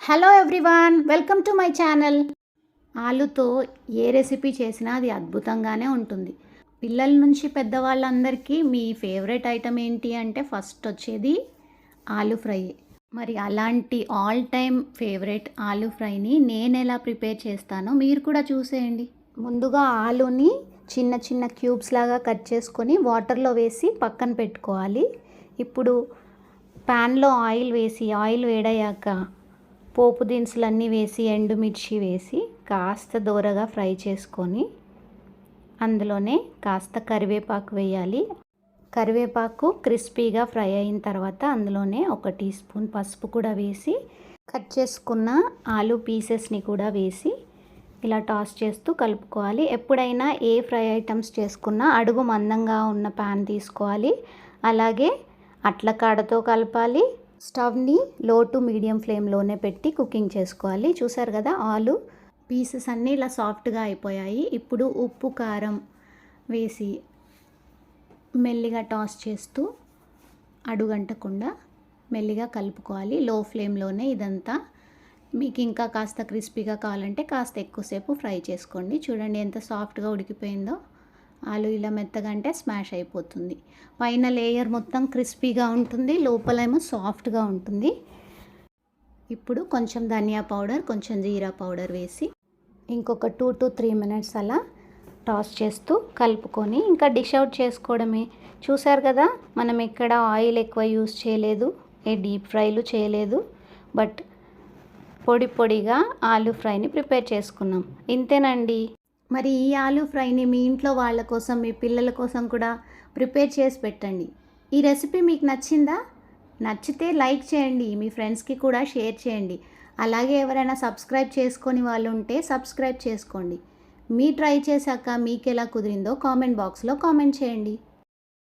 Hello everyone, welcome to my channel. ఆలుతో ఏ recipe చేసినా అది అద్భుతంగానే ఉంటుంది. పిల్లల నుంచి పెద్దవాళ్ళందరికీ మీ ఫేవరెట్ ఐటమ్ ఏంటి అంటే ఫస్ట్ వచ్చేది ఆలు ఫ్రై. మరి అలాంటి ఆల్ టైమ్ ఫేవరెట్ ఆలు ఫ్రైని నేను ఎలా ప్రిపేర్ చేస్తానో మీరు కూడా చూసేయండి. ముందుగా ఆలుని చిన్న చిన్న క్యూబ్స్ లాగా కట్ చేసుకొని వాటర్లో వేసి పక్కన పెట్టుకోవాలి. ఇప్పుడు ప్యాన్లో ఆయిల్ వేడయ్యాక పోపు దినుసులన్నీ వేసి ఎండుమిర్చి వేసి కాస్త దూరగా ఫ్రై చేసుకొని అందులోనే కాస్త కరివేపాకు వేయాలి. కరివేపాకు క్రిస్పీగా ఫ్రై అయిన తర్వాత అందులోనే 1 టీ స్పూన్ పసుపు కూడా వేసి కట్ చేసుకున్న ఆలు పీసెస్ని కూడా వేసి ఇలా టాస్ చేస్తూ కలుపుకోవాలి. ఎప్పుడైనా ఏ ఫ్రై ఐటమ్స్ చేసుకున్నా అడుగు మందంగా ఉన్న ప్యాన్ తీసుకోవాలి. అలాగే అట్ల కాడతో కలపాలి. స్టవ్ని లో టు మీడియం ఫ్లేమ్లోనే పెట్టి కుకింగ్ చేసుకోవాలి. చూసారు కదా, ఆలు పీసెస్ అన్నీ ఇలా సాఫ్ట్గా అయిపోయాయి. ఇప్పుడు ఉప్పు కారం వేసి మెల్లిగా టాస్ చేస్తూ అడుగంటకుండా మెల్లిగా కలుపుకోవాలి. లో ఫ్లేమ్లోనే ఇదంతా. మీకు ఇంకా కాస్త క్రిస్పీగా కావాలంటే కాస్త ఎక్కువసేపు ఫ్రై చేసుకోండి. చూడండి ఎంత సాఫ్ట్గా ఉడికిపోయిందో. ఆలు ఇలా మెత్తగా అంటే స్మాష్ అయిపోతుంది. పైన లేయర్ మొత్తం క్రిస్పీగా ఉంటుంది, లోపలేమో సాఫ్ట్గా ఉంటుంది. ఇప్పుడు కొంచెం ధనియా పౌడర్, కొంచెం జీరా పౌడర్ వేసి ఇంకొక 2 to 3 మినిట్స్ అలా టాస్ చేస్తూ కలుపుకొని ఇంకా డిష్ అవుట్ చేసుకోవడమే. చూసారు కదా, మనం ఎక్కడ ఆయిల్ ఎక్కువ యూస్ చేయలేదు, ఏ డీప్ ఫ్రైలు చేయలేదు. బట్ పొడి పొడిగా ఆలు ఫ్రైని ప్రిపేర్ చేసుకున్నాం. ఇంతేనండి. మరి ఈ ఆలు ఫ్రైని మీ ఇంట్లో వాళ్ళ కోసం, మీ పిల్లల కోసం కూడా ప్రిపేర్ చేసి పెట్టండి. ఈ రెసిపీ మీకు నచ్చిందా? నచ్చితే లైక్ చేయండి, మీ ఫ్రెండ్స్కి కూడా షేర్ చేయండి. అలాగే ఎవరైనా సబ్స్క్రైబ్ చేసుకొని వాళ్ళు ఉంటే సబ్స్క్రైబ్ చేసుకోండి. మీ ట్రై చేశాక మీకు ఎలా కుదిరిందో కామెంట్ బాక్స్లో కామెంట్ చేయండి.